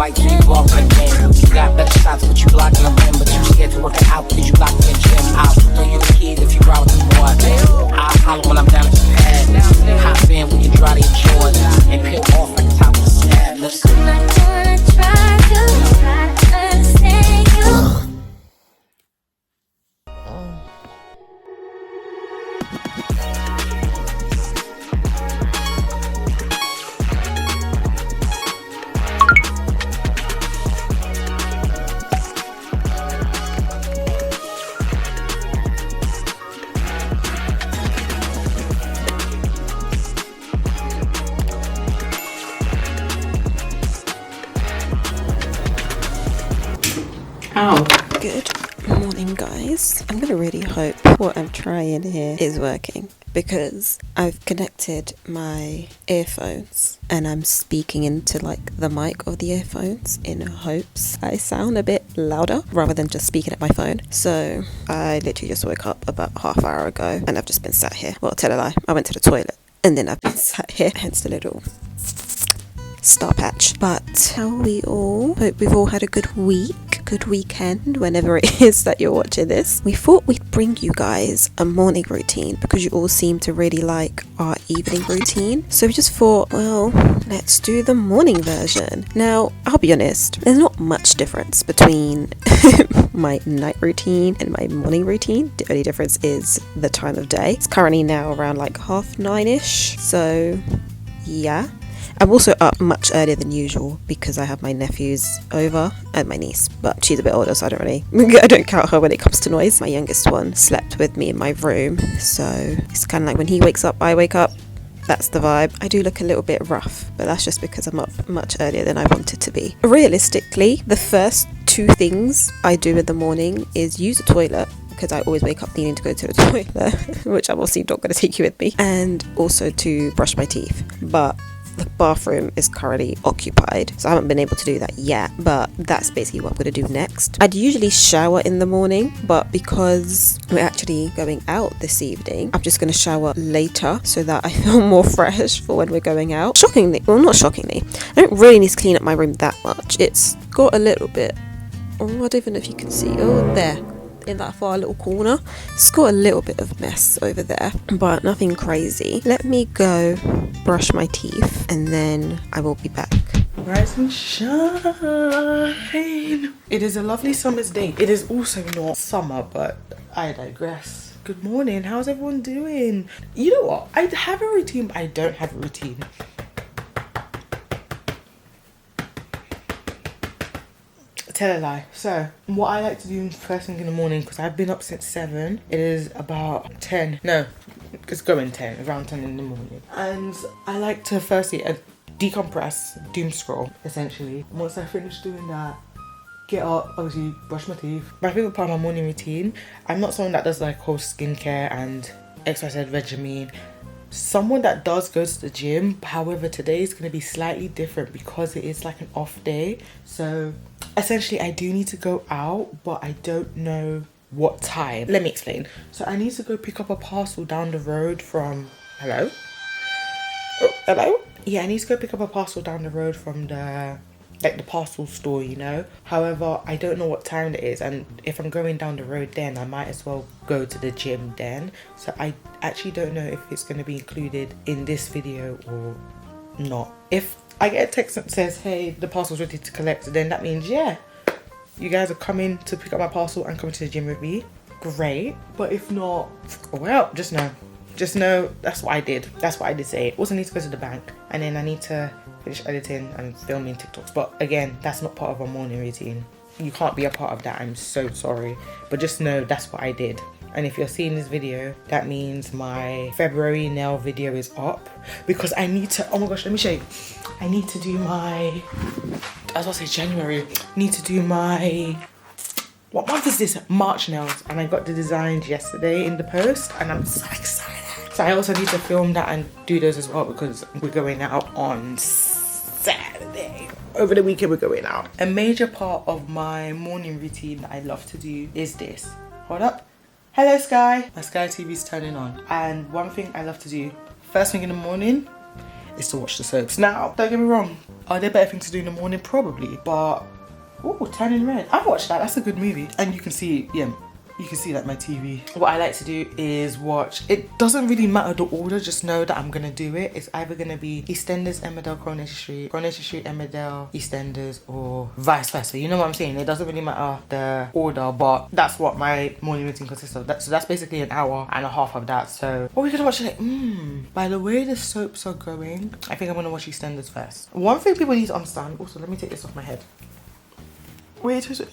fight till you walk again. You got better shots, but you blocking the rim. But you scared to work it out, cause you locked in the gym. I'll throw you the keys if you ride with the boy. I'll holler when I'm down at the pad. Hop in, we can dry the insurance and peel off like the top of the slab. I'm not gonna try to understand you. Good morning, guys. I'm gonna really hope what I'm trying here is working, because I've connected my earphones and I'm speaking into like the mic of the earphones in hopes I sound a bit louder rather than just speaking at my phone. So I literally just woke up about half hour ago and I've just been sat here. Well, tell a lie, I went to the toilet and then I've been sat here, hence the little star patch. But how are we all? Hope we've all had a good week, good weekend, whenever it is that you're watching this. We thought we'd bring you guys a morning routine because you all seem to really like our evening routine. So we just thought, well, let's do the morning version. Now, I'll be honest, there's not much difference between my night routine and my morning routine. The only difference is the time of day. It's currently now around like 9:30ish. So yeah. I'm also up much earlier than usual because I have my nephews over and my niece, but she's a bit older, so I don't count her when it comes to noise. My youngest one slept with me in my room, so it's kind of like when he wakes up, I wake up. That's the vibe. I do look a little bit rough, but that's just because I'm up much earlier than I wanted to be. Realistically, the first two things I do in the morning is use the toilet, because I always wake up needing to go to the toilet, which I'm obviously not going to take you with me, and also to brush my teeth. But the bathroom is currently occupied, so I haven't been able to do that yet, but that's basically what I'm going to do next. I'd usually shower in the morning, but because we're actually going out this evening, I'm just going to shower later so that I feel more fresh for when we're going out. Shockingly, well, not shockingly, I don't really need to clean up my room that much. It's got a little bit, I don't even know if you can see, there in that far little corner, it's got a little bit of mess over there, but nothing crazy. Let me go brush my teeth and then I will be back. Rise and shine. It is a lovely summer's day. It is also not summer, but I digress. Good morning, how's everyone doing? You know what, I have a routine, but I don't have a routine. Tell a lie. So what I like to do first thing in the morning, because I've been up since 7, it is about 10, no, it's going 10, around 10 in the morning, and I like to firstly decompress, doom scroll essentially. Once I finish doing that, get up, obviously brush my teeth. My favorite part of my morning routine, I'm not someone that does like whole skincare and exercise regimen. Someone that does go to the gym, however today is going to be slightly different because it is like an off day. So essentially I do need to go out, but I don't know what time. Let me explain. So I need to go pick up a parcel down the road from, hello? Oh, hello? Yeah, I need to go pick up a parcel down the road from the parcel store, you know. However, I don't know what time it is, and if I'm going down the road then I might as well go to the gym then. So I actually don't know if it's going to be included in this video or not. If I get a text that says, hey, the parcel's ready to collect, then that means, yeah, you guys are coming to pick up my parcel and coming to the gym with me. Great. But if not, well, just know that's what I did. That's what I did say. Also need to go to the bank, and then I need to finish editing and filming TikToks. But again, that's not part of our morning routine. You can't be a part of that. I'm so sorry. But just know that's what I did. And if you're seeing this video, that means my February nail video is up, because I need to, oh my gosh, let me show you. I need to do my, as I say, January, need to do my, what month is this? March nails. And I got the designs yesterday in the post and I'm so excited. So I also need to film that and do those as well, because we're going out on Saturday. Over the weekend we're going out. A major part of my morning routine that I love to do is this. Hold up. Hello Sky. My Sky TV's turning on. And one thing I love to do first thing in the morning is to watch the soaps. Now, don't get me wrong, are there better things to do in the morning? Probably, but Turning Red, I've watched that. That's a good movie, and you can see, yeah, you can see that my TV. What I like to do is watch. It doesn't really matter the order, just know that I'm gonna do it. It's either gonna be EastEnders, Emmerdale, Coronation Street, Emmerdale, EastEnders, or vice versa. You know what I'm saying? It doesn't really matter the order, but that's what my morning routine consists of. So that's basically an hour and a half of that. So what are we gonna watch today? By the way the soaps are going, I think I'm gonna watch EastEnders first. One thing people need to understand. Also, let me take this off my head. Wait, is it?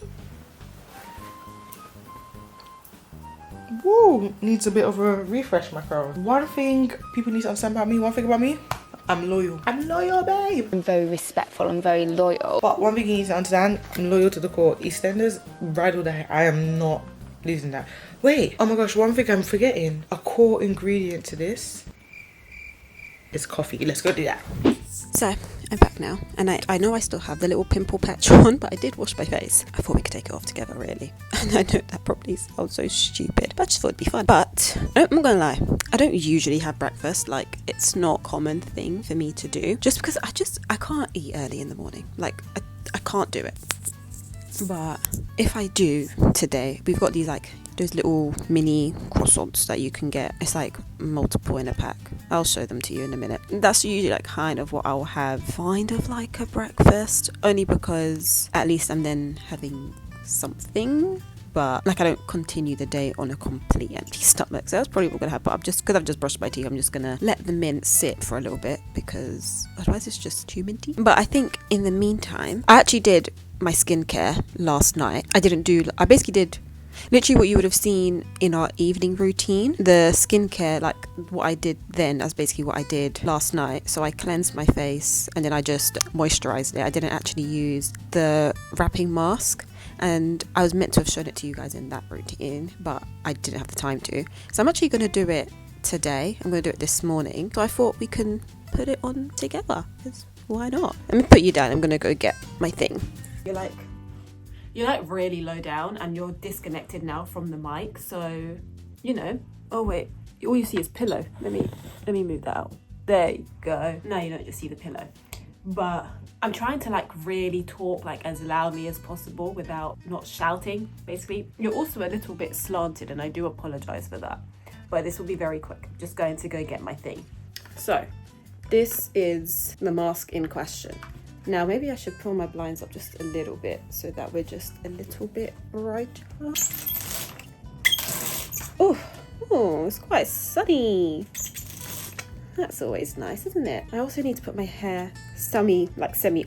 Woo, needs a bit of a refresh, my girl. One thing people need to understand about me, I'm loyal. I'm loyal, babe. I'm very respectful, I'm very loyal. But one thing you need to understand, I'm loyal to the core. EastEnders, ride or die, I am not losing that. Wait, oh my gosh, one thing I'm forgetting. A core ingredient to this is coffee. Let's go do that. So, I'm back now, and I know I still have the little pimple patch on, but I did wash my face. I thought we could take it off together, really. And I know that probably sounds so stupid, but I just thought it'd be fun. But, I'm not gonna lie, I don't usually have breakfast. Like, it's not a common thing for me to do, just because I can't eat early in the morning. Like, I can't do it. But if I do today, we've got these like those little mini croissants that you can get. It's like multiple in a pack. I'll show them to you in a minute. That's usually like kind of what I'll have, kind of like a breakfast, only because at least I'm then having something. But like I don't continue the day on a complete empty stomach. So that's probably what I'm gonna have. But because I've just brushed my teeth, I'm just gonna let the mint sit for a little bit, because otherwise it's just too minty. But I think in the meantime, I actually did my skincare last night. I basically did literally what you would have seen in our evening routine. The skincare, like what I did then, that's basically what I did last night. So I cleansed my face and then I just moisturized it. I didn't actually use the wrapping mask, and I was meant to have shown it to you guys in that routine, but I didn't have the time to. So I'm actually going to do it today. I'm going to do it this morning. So I thought we can put it on together, because why not? Let me put you down. I'm going to go get my thing. You're like really low down and you're disconnected now from the mic, so oh wait, all you see is pillow. Let me move that out. There you go. Now you don't just see the pillow. But I'm trying to like really talk like as loudly as possible without not shouting, basically. You're also a little bit slanted and I do apologize for that, but this will be very quick. I'm just going to go get my thing. So this is the mask in question. Now, maybe I should pull my blinds up just a little bit so that we're just a little bit brighter. Oh, it's quite sunny. That's always nice, isn't it? I also need to put my hair semi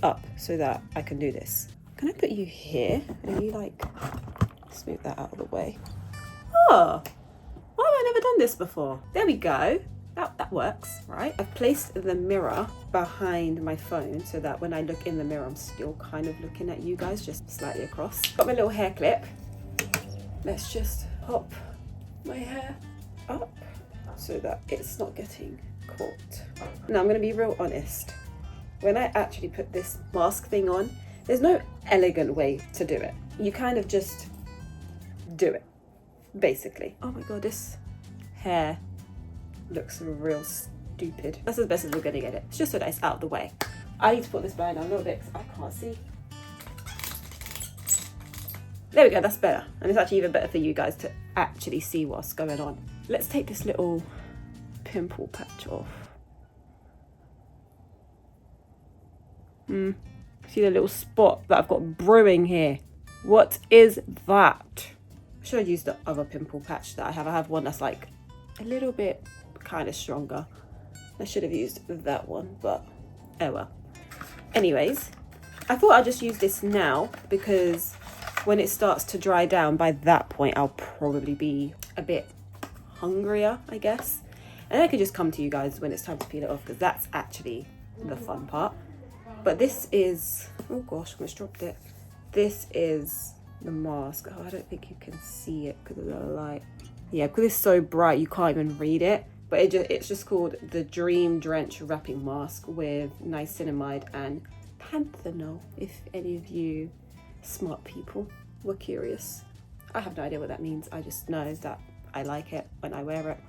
up so that I can do this. Can I put you here? And you like smooth that out of the way. Oh, why have I never done this before? There we go. That works, right? I've placed the mirror behind my phone so that when I look in the mirror, I'm still kind of looking at you guys, just slightly across. Got my little hair clip. Let's just pop my hair up so that it's not getting caught. Now, I'm going to be real honest. When I actually put this mask thing on, there's no elegant way to do it. You kind of just do it, basically. Oh my God, this hair looks real stupid. That's as best as we're gonna get it. It's just so that it's out of the way. I need to put this blind down a little bit because I can't see. There we go, that's better. And it's actually even better for you guys to actually see what's going on. Let's take this little pimple patch off. See the little spot that I've got brewing here? What is that? I should have used the other pimple patch that I have. I have one that's like a little bit kind of stronger. I should have used that one, but oh well. Anyways, I thought I'd just use this now because when it starts to dry down, by that point I'll probably be a bit hungrier, I guess. And I could just come to you guys when it's time to peel it off, because that's actually the fun part. But this is, oh gosh, I almost dropped it. This is the mask. Oh, I don't think you can see it because of the light. Yeah, because it's so bright you can't even read it. But it's just called the Dream Drench Wrapping Mask with niacinamide and panthenol, if any of you smart people were curious. I have no idea what that means. I just know that I like it when I wear it.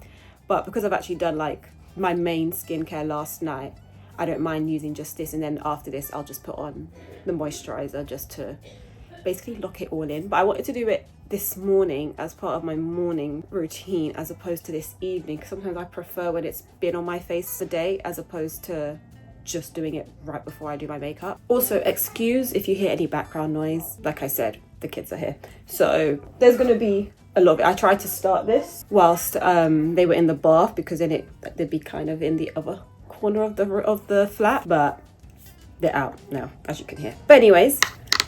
But because I've actually done like my main skincare last night, I don't mind using just this, and then after this I'll just put on the moisturizer just to basically lock it all in. But I wanted to do it this morning as part of my morning routine as opposed to this evening, because sometimes I prefer when it's been on my face for the day as opposed to just doing it right before I do my makeup. Also, excuse if you hear any background noise. Like I said, the kids are here, so there's gonna be a lot of it. I tried to start this whilst they were in the bath, because then they'd be kind of in the other corner of the flat, but they're out now, as you can hear. But anyways,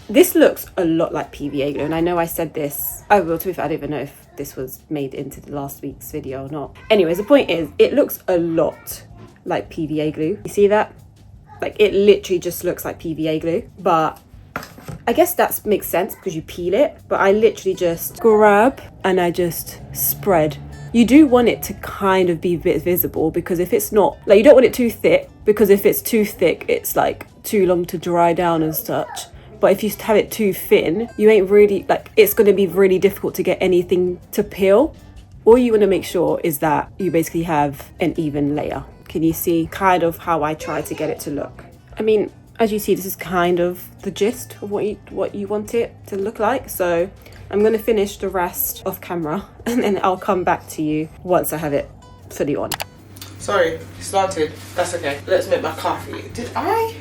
this looks a lot like PVA glue, and I know I said this, to be fair, I don't even know if this was made into the last week's video or not. Anyways, the point is, it looks a lot like PVA glue. You see that? Like, it literally just looks like PVA glue, but I guess that makes sense because you peel it, but I literally just grab and I just spread. You do want it to kind of be a bit visible, because if it's not, like, you don't want it too thick, because if it's too thick, it's like too long to dry down and such. But if you have it too thin, you ain't really, like, it's going to be really difficult to get anything to peel. All you want to make sure is that you basically have an even layer. Can you see kind of how I try to get it to look? I mean, as you see, this is kind of the gist of what you want it to look like. So I'm going to finish the rest off camera, and then I'll come back to you once I have it fully on. Sorry, slanted. That's okay. Let's make my coffee. Did I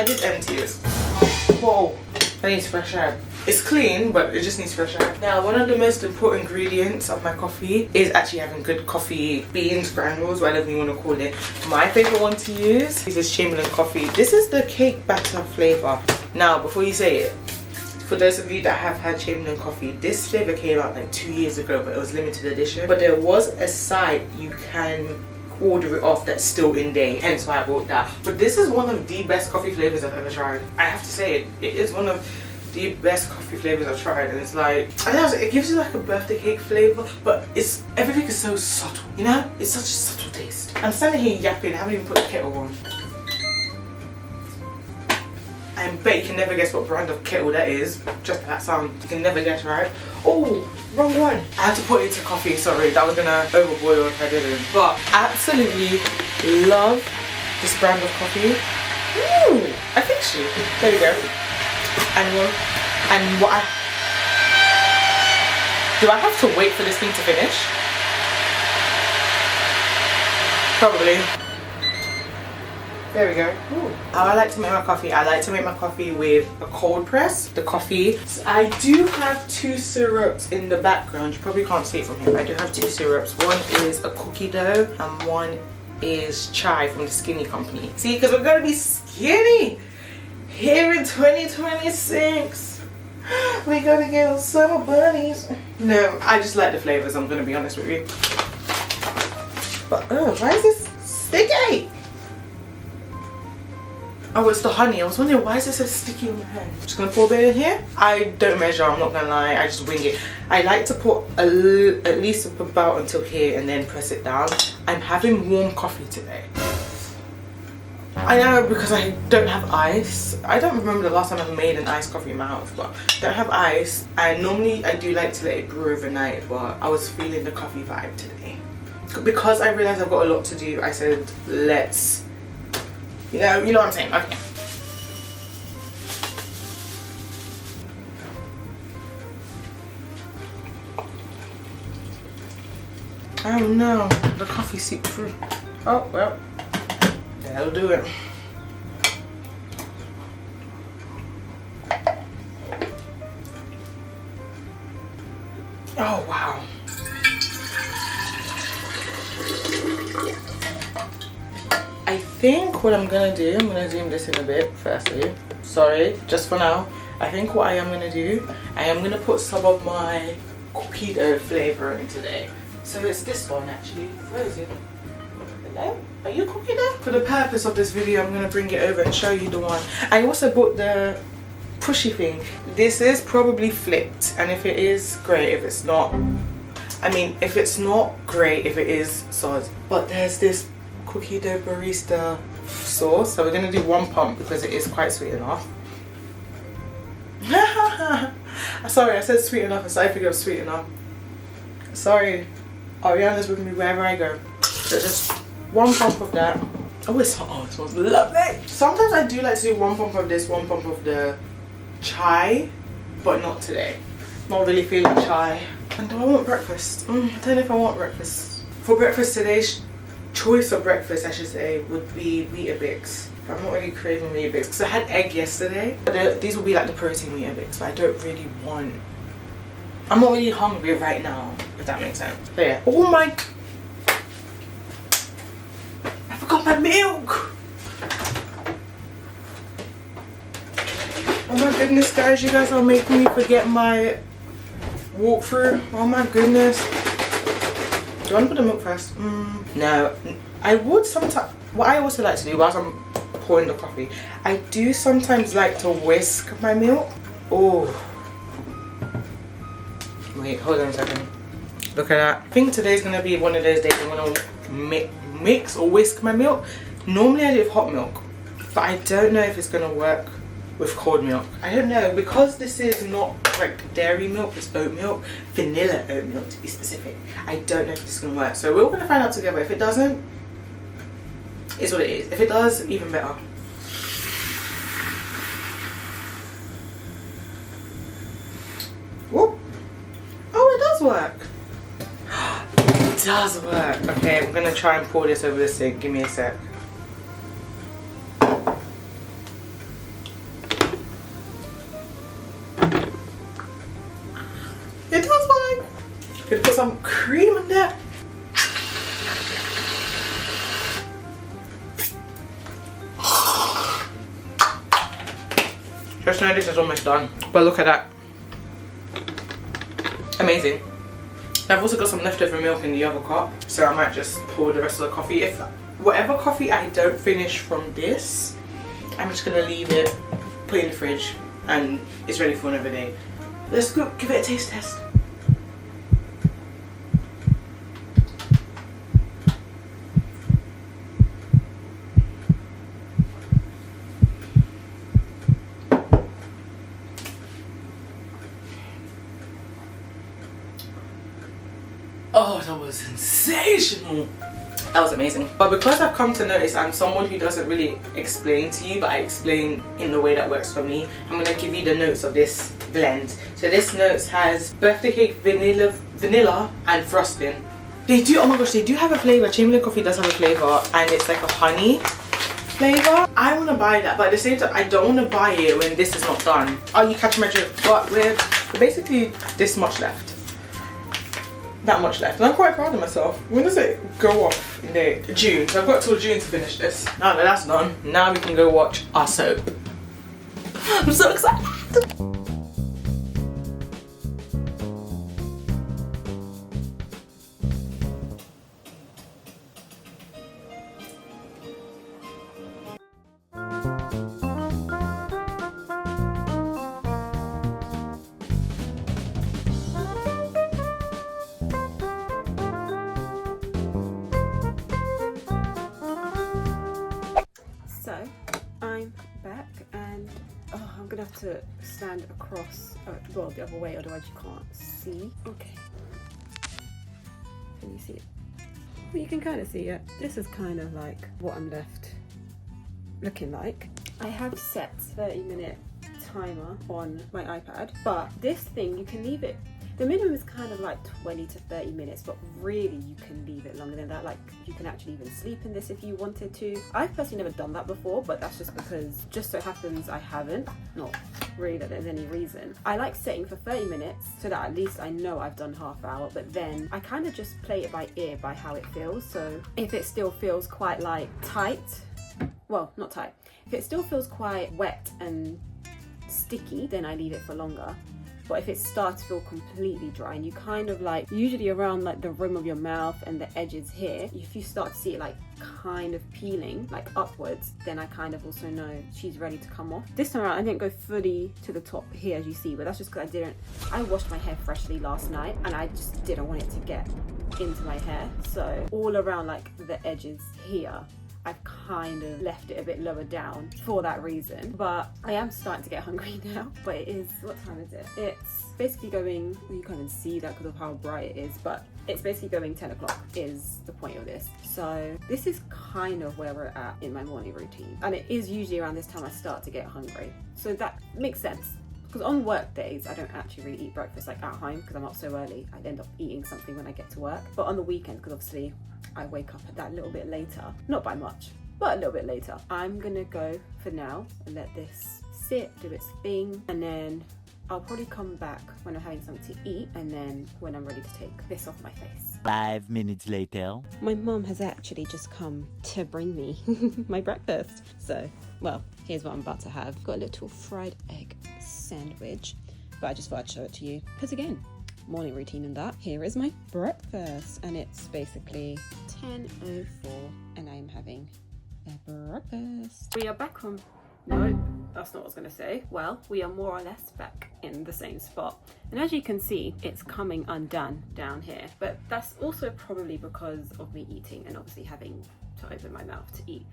did empty this. Whoa, that needs fresh air. It's clean, but it just needs fresh air. Now, one of the most important ingredients of my coffee is actually having good coffee beans, granules, whatever you want to call it. My favorite one to use is this Chamberlain coffee. This is the cake batter flavor. Now, before you say it, for those of you that have had Chamberlain coffee, this flavor came out like 2 years ago, but it was limited edition. But there was a site you can order it off that's still in date, hence why I bought that. But this is one of the best coffee flavors I've ever tried. I have to say it is one of the best coffee flavors I've tried, and it's like, I don't know, it gives you like a birthday cake flavor, but everything is so subtle, you know? It's such a subtle taste. I'm standing here yapping, I haven't even put the kettle on. I bet you can never guess what brand of kettle that is, just by that sound. You can never guess, right? Oh, wrong one. I had to put it into coffee, sorry, that was gonna overboil if I didn't. But I absolutely love this brand of coffee. Ooh, I think so. There we go. And what do I have to wait for this thing to finish? Probably. There we go. Ooh. How I like to make my coffee, I like to make my coffee with a cold press. The coffee, I do have 2 syrups in the background. You probably can't see it from here. I do have 2 syrups. One is a cookie dough and one is chai from the Skinny Company. See, because we're gonna be skinny here in 2026. We gotta get on summer bunnies. No, I just like the flavors, I'm gonna be honest with you. But why is this sticky? Oh, it's the honey. I was wondering, why is this so sticky on my hand? Just gonna pour a bit in here. I don't measure, I'm not gonna lie, I just wing it. I like to put at least about until here and then press it down. I'm having warm coffee today. I know, because I don't have ice. I don't remember the last time I've made an iced coffee in my house, but I don't have ice. And normally I do like to let it brew overnight, but I was feeling the coffee vibe today. Because I realized I've got a lot to do, I said, let's, you know what I'm saying, okay. Oh no, the coffee seeped through. Oh, well. That'll do it. Oh wow. I think what I'm gonna do, I'm gonna zoom this in a bit firstly. Sorry, just for now. I think what I am gonna do, I am gonna put some of my cookie dough flavor in today. So it's this one actually. Where is it? Hello? Are you cooking dough? For the purpose of this video, I'm going to bring it over and show you the one. I also bought the pushy thing. This is probably flipped, and if it is, great. If it's not, I mean, if it's not, great. If it is, sod. But there's this cookie dough barista sauce, so we're going to do 1 pump because it is quite sweet enough. Sorry, I said sweet enough, so I figured it was sweet enough. Sorry, Ariana's with me wherever I go. So just 1 pump of that. Oh, it smells lovely. Sometimes I do like to do 1 pump of this, 1 pump of the chai, but not today. Not really feeling chai. And do I want breakfast? I don't know if I want breakfast. For breakfast, today's choice of breakfast, I should say, would be Weetabix. But I'm not really craving Weetabix because I had egg yesterday. But these will be like the protein Weetabix, but I don't really want. I'm not really hungry right now, if that makes sense. But yeah. Oh my. I forgot my milk. Oh my goodness, guys, you guys are making me forget my walkthrough. Oh my goodness. Do you want to put the milk first? No. I would sometimes. What I also like to do whilst I'm pouring the coffee, I do sometimes like to whisk my milk. Oh. Wait, hold on a second. Look at that. I think today's gonna be one of those days I'm gonna mix or whisk my milk. Normally I do with hot milk, but I don't know if it's gonna work with cold milk. I don't know, because this is not like dairy milk, it's oat milk, vanilla oat milk to be specific. I don't know if this is gonna work, so we're all gonna find out together. If it doesn't, it's what it is. If it does, even better. Whoop. Oh, it does work. It does work. Okay, I'm gonna try and pour this over the sink. Give me a sec. It does work. Gonna put some cream in there. Just know this is almost done. But look at that. Amazing. I've also got some leftover milk in the other cup, so I might just pour the rest of the coffee. If whatever coffee I don't finish from this, I'm just gonna leave it, put it in the fridge, and it's ready for another day. Let's go give it a taste test. Oh, that was sensational. That was amazing. But because I've come to notice I'm someone who doesn't really explain to you, but I explain in the way that works for me, I'm going to give you the notes of this blend. So this notes has birthday cake, vanilla and frosting. They do, oh my gosh, they do have a flavour. Chamberlain coffee does have a flavour, and it's like a honey flavour. I want to buy that, but at the same time I don't want to buy it when this is not done. Oh, you catch my drift. But we're basically this much left. That much left, and I'm quite proud of myself. When does it go off in there? June, so I've got till June to finish this. Now that that's done, now we can go watch our soap. I'm so excited. So, I'm back, and I'm gonna have to stand across, well, the other way, otherwise you can't see. Okay. Can you see it? Well, you can kind of see it. This is kind of like what I'm left looking like. I have set 30-minute timer on my iPad, but this thing, you can leave it. The minimum is kind of like 20 to 30 minutes, but really you can leave it longer than that. Like, you can actually even sleep in this if you wanted to. I've personally never done that before, but that's just because just so happens I haven't. Not really that there's any reason. I like setting for 30 minutes so that at least I know I've done half hour, but then I kind of just play it by ear by how it feels. So if it still feels quite like tight, well, not tight. If it still feels quite wet and sticky, then I leave it for longer. But if it starts to feel completely dry, and you kind of like, usually around like the rim of your mouth and the edges here, if you start to see it like kind of peeling like upwards, then I kind of also know she's ready to come off. This time around I didn't go fully to the top here, as you see, but that's just because I washed my hair freshly last night and I just didn't want it to get into my hair. So all around like the edges here, I've kind of left it a bit lower down for that reason. But I am starting to get hungry now. But it is, what time is it? It's basically going, well, you can't even see that because of how bright it is, but it's basically going 10 o'clock is the point of this. So this is kind of where we're at in my morning routine. And it is usually around this time I start to get hungry. So that makes sense. Because on work days, I don't actually really eat breakfast like at home because I'm up so early. I end up eating something when I get to work. But on the weekend, because obviously I wake up at that little bit later, not by much, but a little bit later. I'm gonna go for now and let this sit, do its thing, and then I'll probably come back when I'm having something to eat, and then when I'm ready to take this off my face. 5 minutes later. My mum has actually just come to bring me my breakfast. So, well, here's what I'm about to have. Got a little fried egg sandwich, but I just thought I'd show it to you because, again, morning routine and that. Here is my breakfast, and it's basically 10:04, and I'm having a breakfast. We are back from... No, that's not what I was going to say. Well, we are more or less back in the same spot. And as you can see, it's coming undone down here. But that's also probably because of me eating and obviously having to open my mouth to eat.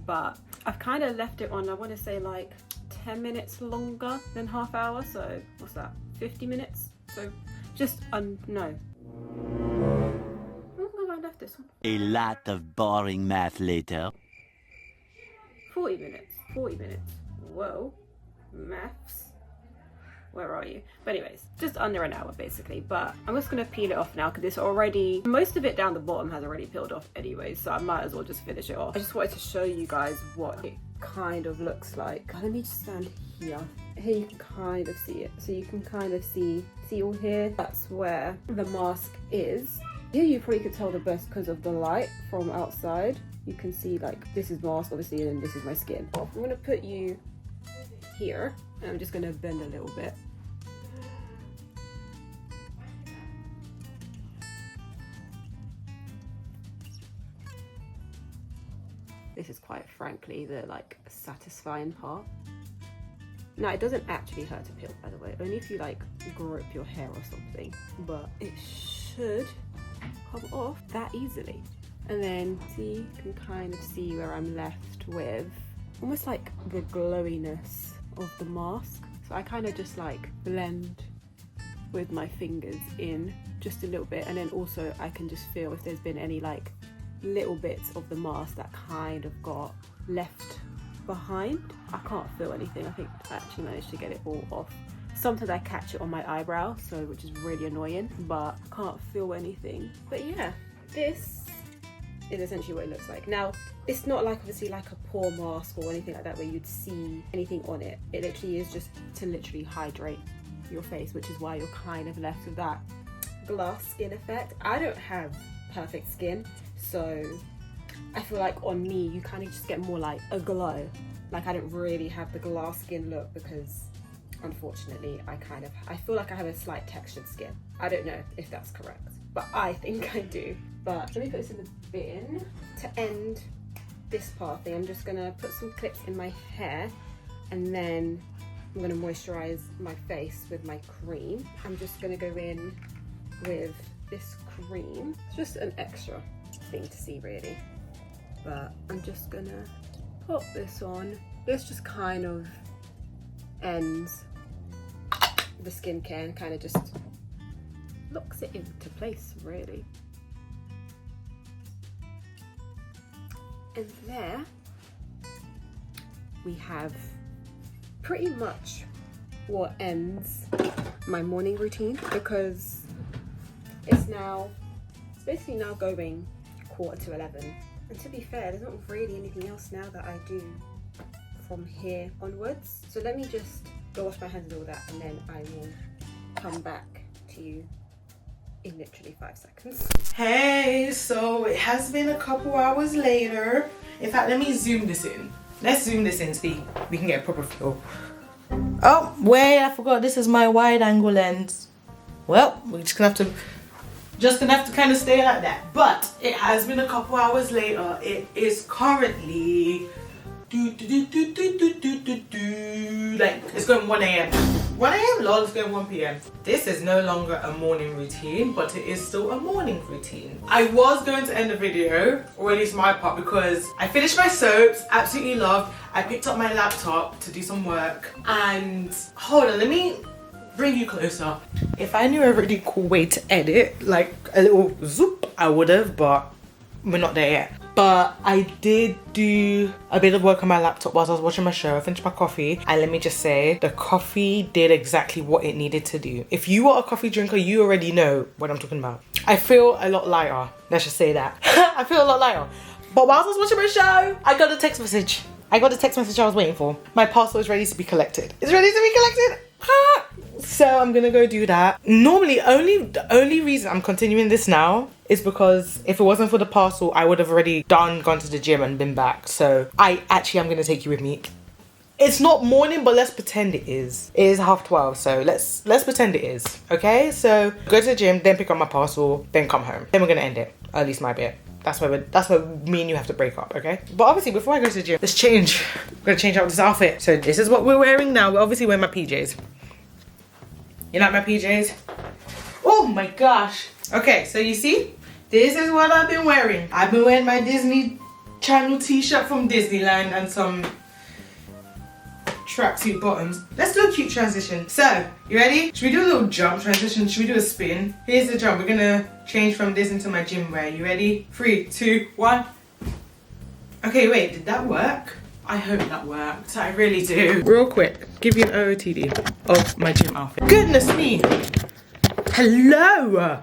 But I've kind of left it on, I want to say like 10 minutes longer than half hour. So what's that? 50 minutes? So just, no. How long have I left this one? A lot of boring math later. 40 minutes. 40 minutes. Whoa. Maths. Where are you? But anyways, just under an hour basically. But I'm just going to peel it off now because it's already, most of it down the bottom has already peeled off anyway. So I might as well just finish it off. I just wanted to show you guys what it kind of looks like. Let me just stand here. Here you can kind of see it. So you can kind of see all here. That's where the mask is. Here you probably could tell the best because of the light from outside. You can see like this is mask obviously, and this is my skin. I'm gonna put you here, and I'm just gonna bend a little bit. This is quite frankly the like satisfying part. Now it doesn't actually hurt to peel, by the way, only if you like grip your hair or something, but it should come off that easily. And then see, you can kind of see where I'm left with almost like the glowiness of the mask. So I kind of just like blend with my fingers in just a little bit, and then also I can just feel if there's been any like little bits of the mask that kind of got left behind. I can't feel anything. I think I actually managed to get it all off. Sometimes I catch it on my eyebrow, so which is really annoying, but I can't feel anything. But yeah, this is essentially what it looks like. Now, it's not like obviously like a pore mask or anything like that where you'd see anything on it. It literally is just to literally hydrate your face, which is why you're kind of left with that glass skin effect. I don't have perfect skin, so I feel like on me you kind of just get more like a glow. Like I don't really have the glass skin look because unfortunately I feel like I have a slight textured skin. I don't know if that's correct, but I think I do. But let me put this in the bin. To end this part thing, I'm just gonna put some clips in my hair, and then I'm gonna moisturize my face with my cream. I'm just gonna go in with this cream. It's just an extra thing to see really, but I'm just gonna pop this on. This just kind of ends the skincare and kind of just locks it into place really. And there we have pretty much what ends my morning routine, because it's basically now going 11:15. And to be fair, there's not really anything else now that I do from here onwards. So let me just go wash my hands and all that, and then I will come back to you in literally 5 seconds. Hey, so it has been a couple hours later. In fact, let me zoom this in. Let's zoom this in so we can get a proper feel. Oh, wait, I forgot this is my wide angle lens. Well, we're just gonna have to kind of stay like that. But it has been a couple hours later. It is currently like it's going 1 a.m. 1 a.m. lol, let's go 1 p.m. This is no longer a morning routine, but it is still a morning routine. I was going to end the video, or at least my part, because I finished my soaps, absolutely loved. I picked up my laptop to do some work, and hold on, let me bring you closer. If I knew a really cool way to edit, like a little zoop, I would have, but we're not there yet. But I did do a bit of work on my laptop whilst I was watching my show. I finished my coffee, and let me just say, the coffee did exactly what it needed to do. If you are a coffee drinker, you already know what I'm talking about. I feel a lot lighter. Let's just say that. I feel a lot lighter. But whilst I was watching my show, I got a text message. I was waiting for. My parcel is ready to be collected. It's ready to be collected. So I'm gonna go do that. Normally, the only reason I'm continuing this now is because if it wasn't for the parcel, I would have already gone to the gym and been back. So I'm gonna take you with me. It's not morning, but let's pretend it is. It is 12:30, so let's pretend it is. Okay, so go to the gym, then pick up my parcel, then come home. Then we're gonna end it. At least my bit. That's where me and you have to break up, okay? But obviously, before I go to the gym, let's change. I'm gonna change out this outfit. So this is what we're wearing now. We're obviously wearing my PJs. You like my PJs? Oh my gosh. Okay, so you see, this is what I've been wearing. I've been wearing my Disney Channel t-shirt from Disneyland and some tracksuit bottoms. Let's do a cute transition. So, you ready? Should we do a little jump transition? Should we do a spin? Here's the jump. We're gonna change from this into my gym wear. You ready? 3, 2, 1. Okay, wait, did that work? I hope that worked. I really do. Real quick, give you an OOTD of my gym outfit. Goodness me. Hello.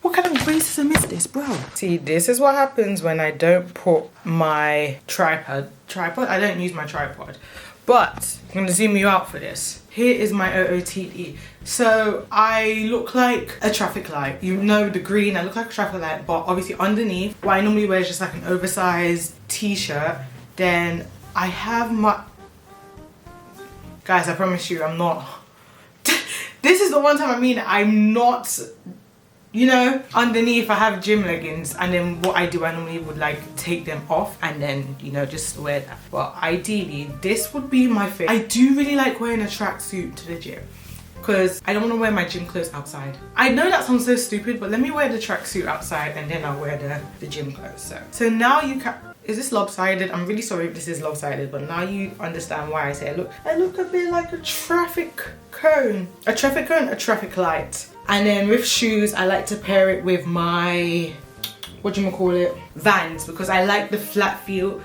What kind of racism is this, bro? See, this is what happens when I don't put my tripod. I don't use my tripod. But I'm gonna zoom you out for this. Here is my OOTD. So I look like a traffic light. You know the green, I look like a traffic light, but obviously underneath, what I normally wear is just like an oversized t-shirt. Then I have my... Guys, I promise you, I'm not... This is the one time I'm not... You know, underneath I have gym leggings, and then what I do, I normally would like take them off and then, you know, just wear that. But ideally, this would be my fit. I do really like wearing a tracksuit to the gym because I don't want to wear my gym clothes outside. I know that sounds so stupid, but let me wear the tracksuit outside and then I'll wear the gym clothes. So now you can... Is this lopsided? I'm really sorry if this is lopsided, but now you understand why I say I look a bit like a traffic cone. A traffic light. And then with shoes, I like to pair it with my, Vans, because I like the flat feel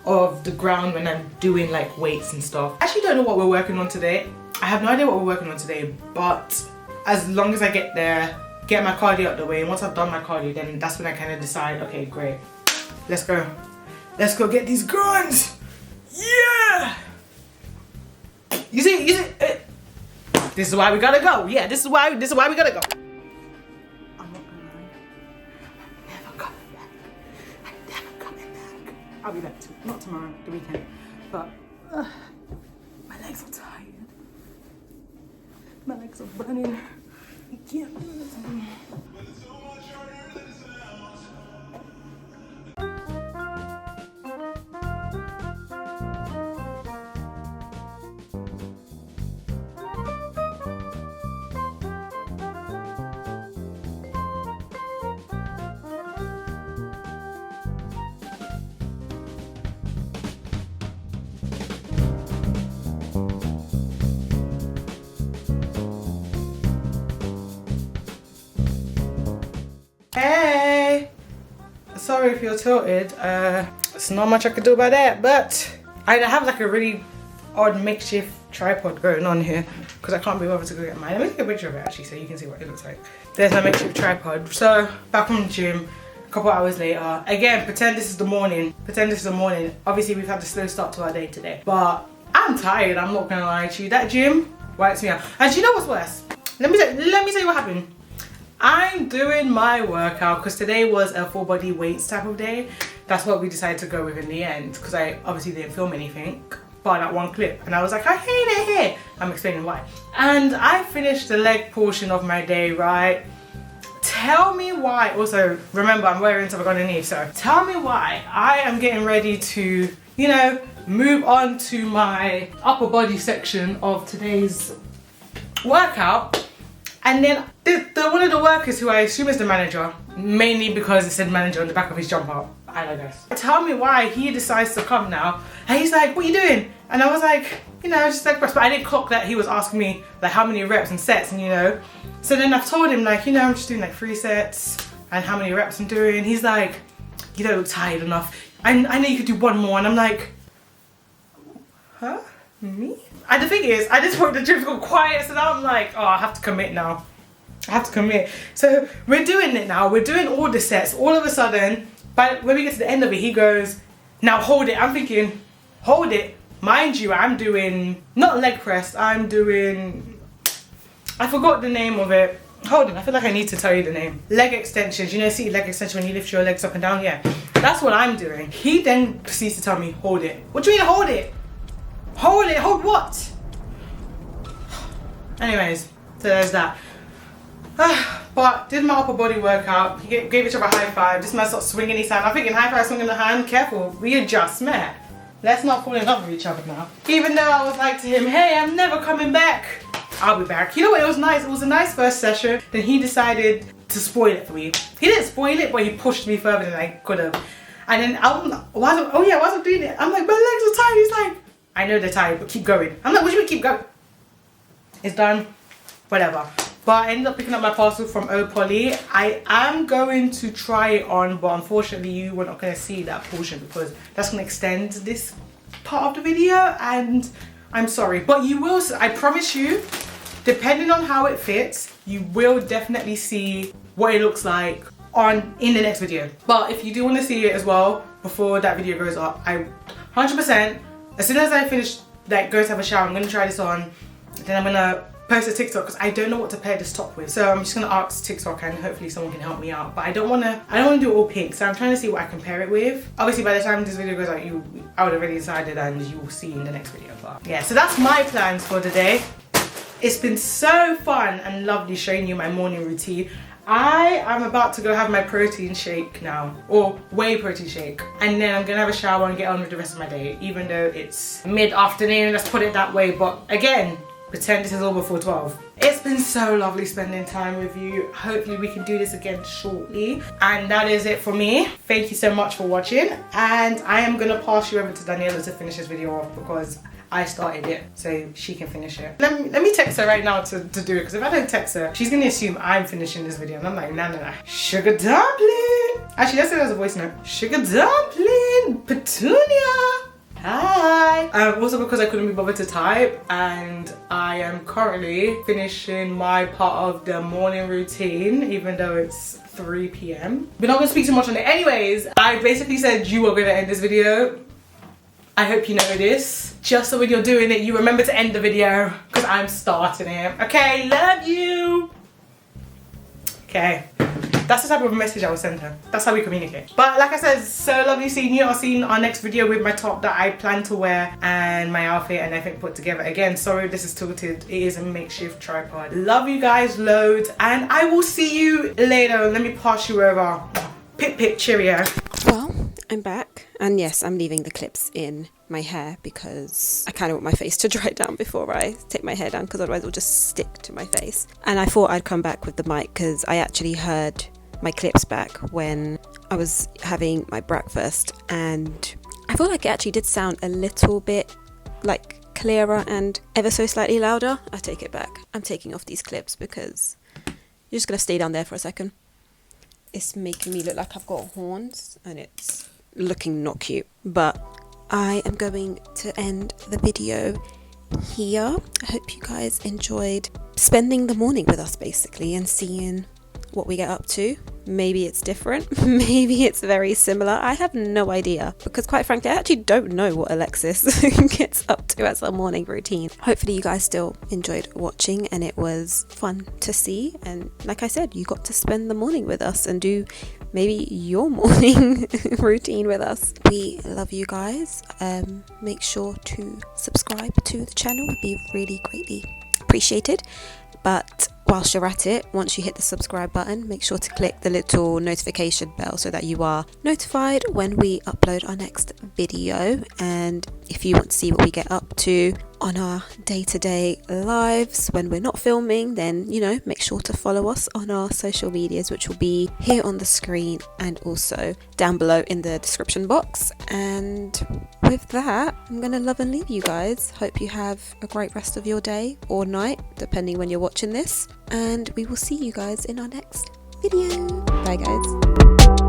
of the ground when I'm doing like weights and stuff. I actually don't know what we're working on today. I have no idea what we're working on today, but as long as I get there, get my cardio out the way, and once I've done my cardio, then that's when I kind of decide, okay, great, let's go. Let's go get these guns. Yeah. You see, this is why we gotta go. Yeah, this is why we gotta go. I'm not gonna lie. I'm never coming back. I'm never coming back. I'll be back not tomorrow, the weekend. But my legs are tired. My legs are burning. I can't do it. Hey! Sorry if you're tilted. There's not much I could do about that, but I have like a really odd makeshift tripod going on here because I can't be bothered to go get mine. Let me take a picture of it actually so you can see what it looks like. There's my makeshift tripod. So back from the gym, a couple hours later. Again, pretend this is the morning. Obviously we've had a slow start to our day today, but I'm tired. I'm not gonna lie to you. That gym wipes me out. And do you know what's worse? Let me tell you what happened. I'm doing my workout because today was a full body weights type of day. That's what we decided to go with in the end because I obviously didn't film anything but that one clip, and I was like, I hate it here. I'm explaining why. And I finished the leg portion of my day, right? Tell me why. Also, remember, I'm wearing something underneath, so tell me why I am getting ready to, you know, move on to my upper body section of today's workout, and then one of the workers, who I assume is the manager, mainly because it said manager on the back of his jumper, I don't know, tell me why he decides to come now, and he's like, what are you doing? And I was like, you know, just like, but I didn't clock that he was asking me like how many reps and sets, and you know, so then I've told him like, you know, I'm just doing like 3 sets and how many reps I'm doing. He's like, you don't look tired enough, I know you could do 1 more, and I'm like, huh? Me? And the thing is, I just want the gym to go quiet, so now I'm like, oh, I have to commit now. I have to commit. So we're doing it now. We're doing all the sets. All of a sudden, but when we get to the end of it, he goes, now hold it. I'm thinking, hold it. Mind you, I'm doing, not leg press, I'm doing, I forgot the name of it. Hold on, I feel like I need to tell you the name. Leg extensions. You know, see leg extension when you lift your legs up and down? Yeah, that's what I'm doing. He then proceeds to tell me, hold it. What do you mean hold it? Hold it? Hold what? Anyways, so there's that. But did my upper body workout. He gave each other a high five. This man starts swinging his hand. I'm thinking high five, swinging the hand. Careful, we are just met. Let's not fall in love with each other now. Even though I was like to him, hey, I'm never coming back. I'll be back. You know what, it was nice. It was a nice first session. Then he decided to spoil it for me. He didn't spoil it, but he pushed me further than I could have. And then whilst I'm doing it, I'm like, my legs are tired. He's like, I know they're tired, but keep going. I'm like, what do you mean keep going? It's done. Whatever. But I ended up picking up my parcel from Opoly. I am going to try it on, but unfortunately you were not going to see that portion because that's going to extend this part of the video, and I'm sorry. But you will, I promise you, depending on how it fits, you will definitely see what it looks like in the next video. But if you do want to see it as well before that video goes up, I 100%, as soon as I finish like go to have a shower, I'm going to try this on, then I'm going to post a TikTok because I don't know what to pair this top with. So I'm just gonna ask TikTok and hopefully someone can help me out. But I don't wanna do it all pink, so I'm trying to see what I can pair it with. Obviously by the time this video goes out, I would have already decided and you will see in the next video. But yeah, so that's my plans for the day. It's been so fun and lovely showing you my morning routine. I am about to go have my protein shake now, or whey protein shake, and then I'm gonna have a shower and get on with the rest of my day, even though it's mid-afternoon, let's put it that way. But again, pretend this is all before 12. It's been so lovely spending time with you. Hopefully we can do this again shortly. And that is it for me. Thank you so much for watching. And I am gonna pass you over to Daniela to finish this video off because I started it, so she can finish it. Let me text her right now to do it, because if I don't text her, she's gonna assume I'm finishing this video. And I'm like, nah. Sugar dumpling. Actually, let's say there's a voice note. Sugar dumpling, Petunia. Hi! Also because I couldn't be bothered to type, and I am currently finishing my part of the morning routine, even though it's 3 p.m. We're not going to speak too much on it. Anyways, I basically said you are going to end this video. I hope you know this. Just so when you're doing it, you remember to end the video, because I'm starting it. Okay, love you! Okay. That's the type of message I will send her. That's how we communicate. But like I said, it's so lovely seeing you. I'll see you in our next video with my top that I plan to wear and my outfit and everything put together. Again, sorry this is tilted. It is a makeshift tripod. Love you guys loads, and I will see you later. Let me pass you over. Pip cheerio. Well, I'm back, and yes, I'm leaving the clips in my hair because I kind of want my face to dry down before I take my hair down, because otherwise it'll just stick to my face. And I thought I'd come back with the mic because I actually heard my clips back when I was having my breakfast, and I feel like it actually did sound a little bit like clearer and ever so slightly louder. I take it back. I'm taking off these clips because you're just gonna stay down there for a second. It's making me look like I've got horns and it's looking not cute, but I am going to end the video here. I hope you guys enjoyed spending the morning with us basically and seeing what we get up to. Maybe it's different, maybe it's very similar. I have no idea, because quite frankly I actually don't know what Alexis gets up to as a morning routine. Hopefully you guys still enjoyed watching and it was fun to see, and like I said, you got to spend the morning with us and do maybe your morning routine with us. We love you guys. Make sure to subscribe to the channel, would be really greatly appreciated. But whilst you're at it, once you hit the subscribe button, make sure to click the little notification bell so that you are notified when we upload our next video. And if you want to see what we get up to on our day-to-day lives when we're not filming, then, you know, make sure to follow us on our social medias, which will be here on the screen and also down below in the description box. And with that, I'm gonna love and leave you guys. Hope you have a great rest of your day or night, depending when you're watching this, and we will see you guys in our next video. Bye guys.